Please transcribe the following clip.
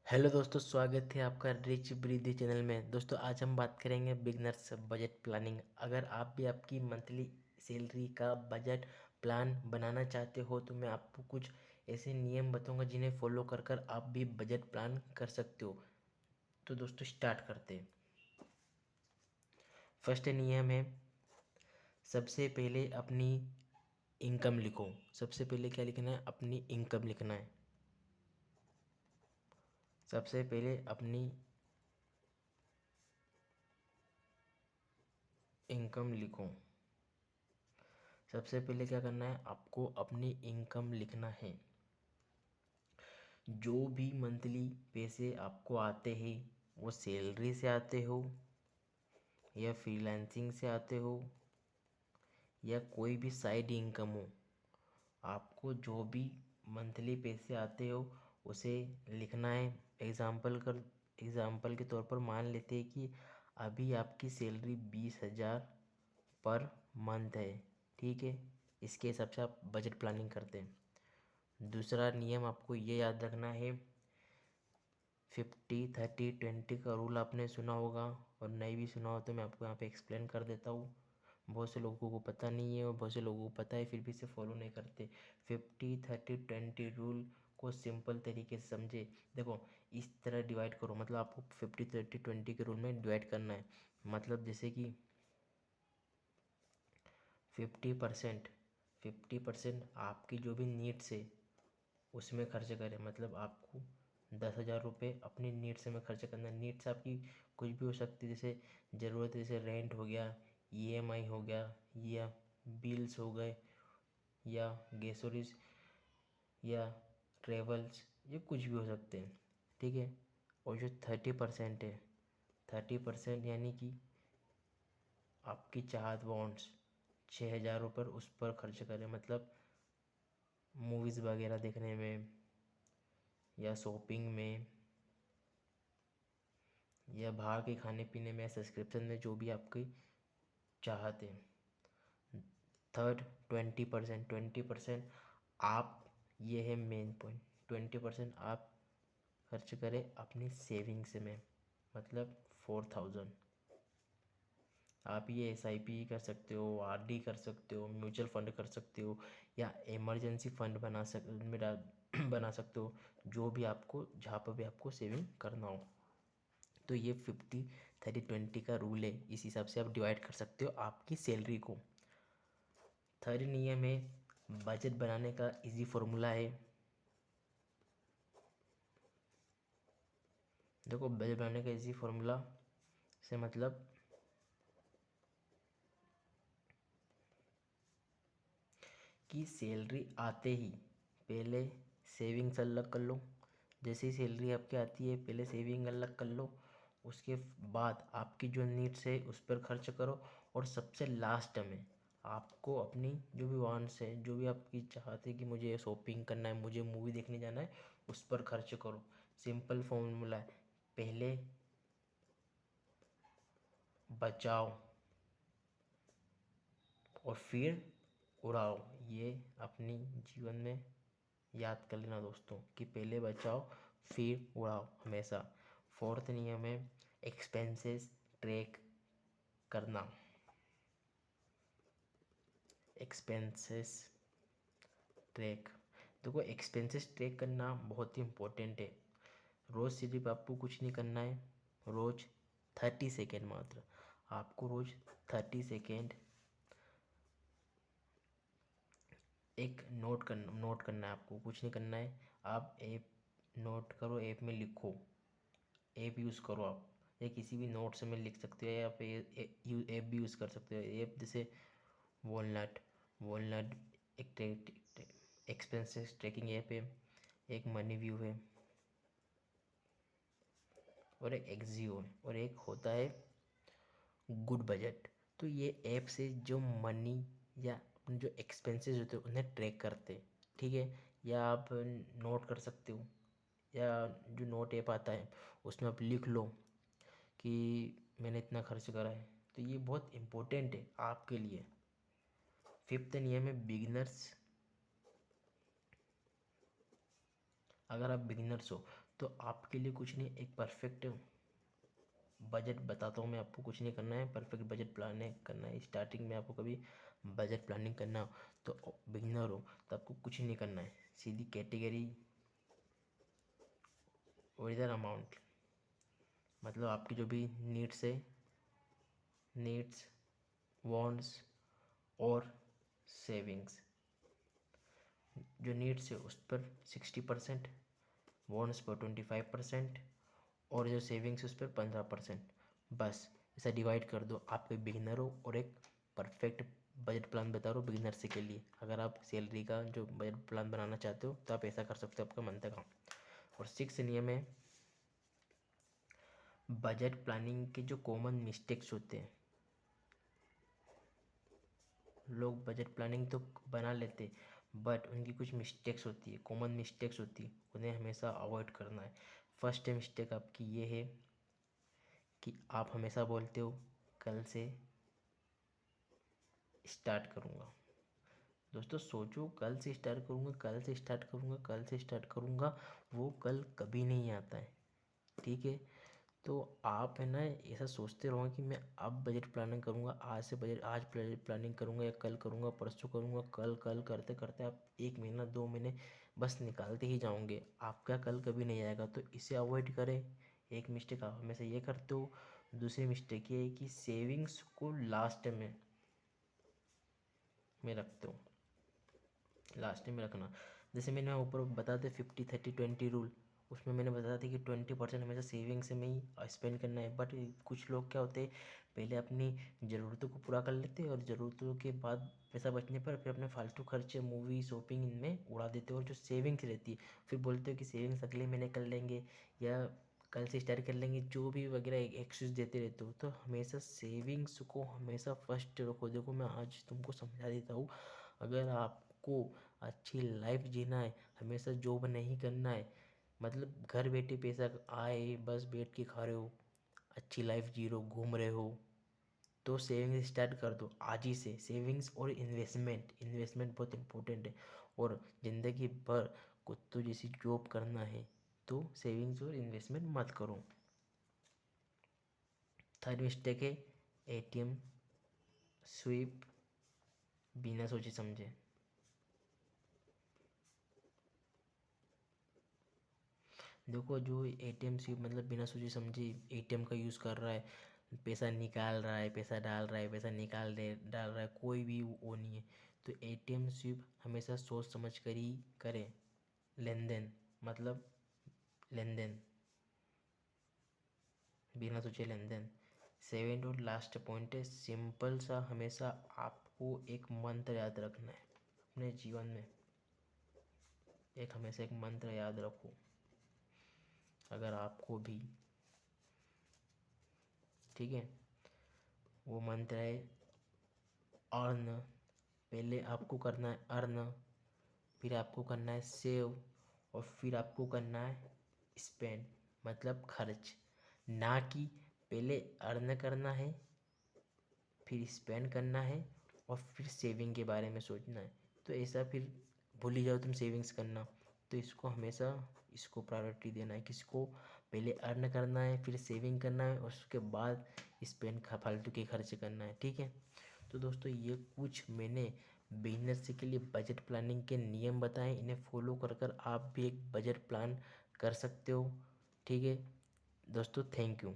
Hello दोस्तों, स्वागत है आपका रिच ब्रीदी चैनल में। दोस्तों, आज हम बात करेंगे बिगनर्स बजट प्लानिंग। अगर आप भी आपकी मंथली सैलरी का बजट प्लान बनाना चाहते हो तो मैं आपको कुछ ऐसे नियम बताऊंगा जिन्हें फॉलो कर कर आप भी बजट प्लान कर सकते हो। तो दोस्तों, स्टार्ट करते हैं। फर्स्ट नियम है, सबसे पहले अपनी इनकम लिखो। सबसे पहले क्या लिखना है? अपनी इनकम लिखना है। सबसे पहले अपनी इनकम लिखो। सबसे पहले क्या करना है? आपको अपनी इनकम लिखना है। जो भी मंथली पैसे आपको आते हैं, वो सैलरी से आते हो या फ्रीलांसिंग से आते हो या कोई भी साइड इनकम हो, आपको जो भी मंथली पैसे आते हो उसे लिखना है। एग्ज़ाम्पल के तौर पर मान लेते हैं कि अभी आपकी सैलरी 20,000 पर मंथ है। ठीक है, इसके हिसाब से आप बजट प्लानिंग करते हैं। दूसरा नियम आपको ये याद रखना है, 50-30-20 का रूल आपने सुना होगा, और नहीं भी सुना हो तो मैं आपको यहाँ पे एक्सप्लेन कर देता हूँ। बहुत से लोगों को पता नहीं है और बहुत से लोगों को पता है फिर भी इसे फॉलो नहीं करते। 50-30-20 रूल को सिंपल तरीके से समझे। देखो, इस तरह डिवाइड करो, मतलब आपको 50-30-20 के रूल में डिवाइड करना है। मतलब जैसे कि 50% 50% आपकी जो भी नीड्स है उसमें खर्च करें। मतलब आपको 10,000 रुपये अपनी नीड्स में खर्च करना है। नीड्स आपकी कुछ भी हो सकती है, जैसे ज़रूरत है, जैसे रेंट हो गया, ईएमआई हो गया, या बिल्स हो गए, या ग्रोसरीज, या ट्रेवल्स, ये कुछ भी हो सकते हैं। ठीक है। और जो 30% है, 30% यानी कि आपकी चाहत वांट्स, 6,000 रुपये उस पर खर्च करें। मतलब मूवीज़ वगैरह देखने में, या शॉपिंग में, या बाहर के खाने पीने में, सब्सक्रिप्शन में, जो भी आपकी चाहते हैं। थर्ड, 20%। आप, ये है मेन पॉइंट, 20% आप खर्च करें अपनी सेविंग्स में। मतलब 4,000 आप ये SIP कर सकते हो, RD कर सकते हो, म्यूचुअल फंड कर सकते हो, या इमरजेंसी फंड बना सकते हो, जो भी आपको, जहाँ पर भी आपको सेविंग करना हो। तो ये 50-30-20 का रूल है। इस हिसाब से आप डिवाइड कर सकते हो आपकी सैलरी को। थर्ड नियम है, बजट बनाने का इजी फॉर्मूला है। देखो, बजट बनाने का इजी फॉर्मूला से मतलब कि सैलरी आते ही पहले सेविंग्स अलग कर लो। जैसे ही सैलरी आपकी आती है पहले सेविंग अलग कर लो। उसके बाद आपकी जो नीड्स है उस पर खर्च करो। और सबसे लास्ट में आपको अपनी जो भी वांट्स है, जो भी आपकी चाहते है कि मुझे शॉपिंग करना है, मुझे मूवी देखने जाना है, उस पर खर्च करो। सिंपल फॉर्मूला है, पहले बचाओ और फिर उड़ाओ। ये अपनी जीवन में याद कर लेना दोस्तों, कि पहले बचाओ फिर उड़ाओ हमेशा। फोर्थ नियम है, एक्सपेंसेस ट्रैक करना। एक्सपेंसेस ट्रैक, देखो, एक्सपेंसेस ट्रैक करना बहुत ही इम्पोर्टेंट है। रोज़ सिर्फ आपको कुछ नहीं करना है, रोज़ 30 सेकेंड मात्र, आपको रोज़ 30 सेकेंड एक नोट करना है। आपको कुछ नहीं करना है, आप ऐप नोट करो, ऐप में लिखो, ऐप यूज़ करो आप, या किसी भी नोट्स में लिख सकते हो, या फिर ऐप भी यूज़ कर सकते हो। ऐप जैसे वॉलनट वॉलनट एक एक्सपेंसेस ट्रैकिंग ऐप है, एक मनी व्यू है, और एक एक्जियो है, और एक होता है गुड बजट। तो ये ऐप से जो मनी या अपने जो एक्सपेंसेस होते हैं उन्हें ट्रैक करते हैं। ठीक है। या आप नोट कर सकते हो, या जो नोट ऐप आता है उसमें आप लिख लो कि मैंने इतना खर्च करा है। तो ये बहुत इम्पोर्टेंट है आपके लिए। फिफ्थ नियम है, बिगिनर्स, अगर आप बिगिनर्स हो तो आपके लिए कुछ नहीं, एक परफेक्ट बजट बताता हूँ मैं आपको। कुछ नहीं करना है, परफेक्ट बजट प्लानिंग करना है। स्टार्टिंग में आपको कभी बजट प्लानिंग करना हो तो बिगनर हो तो आपको कुछ नहीं करना है, सीधी कैटेगरी विद अमाउंट, मतलब आपकी जो भी नीड्स है, नीड्स, वांट्स और सेविंग्स। जो नीड्स है उस पर 60%, वांट्स पर 25% और जो सेविंग्स है उस पर 15%। बस ऐसा डिवाइड कर दो। आप एक बिगिनर हो और एक परफेक्ट बजट प्लान बता रहा हूँ बिगिनर से के लिए। अगर आप सैलरी का जो बजट प्लान बनाना चाहते हो तो आप ऐसा कर सकते हो, आपका मन तक। और 6 नियम है बजट प्लानिंग के जो कॉमन मिस्टेक्स होते हैं। लोग बजट प्लानिंग तो बना लेते बट उनकी कुछ मिस्टेक्स होती है, कॉमन मिस्टेक्स होती है, उन्हें हमेशा अवॉइड करना है। फर्स्ट मिस्टेक आपकी ये है कि आप हमेशा बोलते हो कल से स्टार्ट करूँगा। दोस्तों सोचो, कल से स्टार्ट करूँगा, कल से स्टार्ट करूँगा, कल से स्टार्ट करूँगा, वो कल कभी नहीं आता है। ठीक है, तो आप है ना ऐसा सोचते रहो कि मैं अब बजट प्लानिंग करूँगा, आज बजट प्लानिंग करूँगा या कल करूँगा, परसों करूँगा, कल कल करते करते आप 1 महीना 2 महीने बस निकालते ही जाओगे, आपका कल कभी नहीं आएगा। तो इसे अवॉइड करें। एक मिस्टेक आप हमेशा ये करते हो। दूसरी मिस्टेक ये है कि सेविंग्स को लास्ट में रखते हो, लास्ट में रखना। जैसे मैंने ऊपर बता दे 50-30-20 रूल, उसमें मैंने बताया था कि 20% हमेशा सेविंग्स में ही स्पेंड करना है। बट कुछ लोग क्या होते हैं, पहले अपनी ज़रूरतों को पूरा कर लेते हैं और ज़रूरतों के बाद पैसा बचने पर फिर अपने फालतू खर्चे, मूवी, शॉपिंग इनमें उड़ा देते हैं। और जो सेविंग्स रहती है फिर बोलते हो कि सेविंग्स अगले महीने कर लेंगे या कल से स्टार्ट कर लेंगे, जो भी वगैरह एक्सक्यूज देते रहते हो। तो हमेशा सेविंग्स को हमेशा फर्स्ट रखो। देखो मैं आज तुमको समझा देता हूँ, अगर आपको अच्छी लाइफ जीना है, हमेशा जॉब नहीं करना है, मतलब घर बैठे पैसा आए बस बैठ के खा रहे हो, अच्छी लाइफ जी रहे हो, घूम रहे हो, तो सेविंग्स स्टार्ट कर दो आज ही से। सेविंग्स और इन्वेस्टमेंट, इन्वेस्टमेंट बहुत इंपॉर्टेंट है। और ज़िंदगी भर कुत्तों जैसी जॉब करना है तो सेविंग्स और इन्वेस्टमेंट मत करो। थर्ड मिस्टेक है एटीएम स्वीप बिना सोचे समझे। देखो जो एटीएम स्वीप मतलब बिना सोचे समझे एटीएम का यूज़ कर रहा है, पैसा निकाल रहा है, पैसा डाल रहा है, पैसा डाल रहा है, कोई भी वो नहीं है। तो एटीएम स्वीप हमेशा सोच समझ कर ही करें। लेन देन मतलब लेन देन, बिना सोचे लेन देन। सेवेंथ और लास्ट पॉइंट है सिंपल सा, हमेशा आपको एक मंत्र याद रखना है अपने जीवन में। हमेशा एक मंत्र याद रखो, अगर आपको भी, ठीक है। वो मंत्र है अर्न। पहले आपको करना है अर्न, फिर आपको करना है सेव और फिर आपको करना है स्पेंड, मतलब खर्च। ना कि पहले अर्न करना है, फिर स्पेंड करना है और फिर सेविंग के बारे में सोचना है। तो ऐसा फिर भूल ही जाओ तुम सेविंग्स करना। तो इसको हमेशा इसको प्रायोरिटी देना है, किसको, पहले अर्न करना है, फिर सेविंग करना है और उसके बाद स्पेंड फालतू के खर्च करना है। ठीक है, तो दोस्तों ये कुछ मैंने बिजनेस के लिए बजट प्लानिंग के नियम बताएं, इन्हें फॉलो कर कर आप भी एक बजट प्लान कर सकते हो। ठीक है दोस्तों, थैंक यू।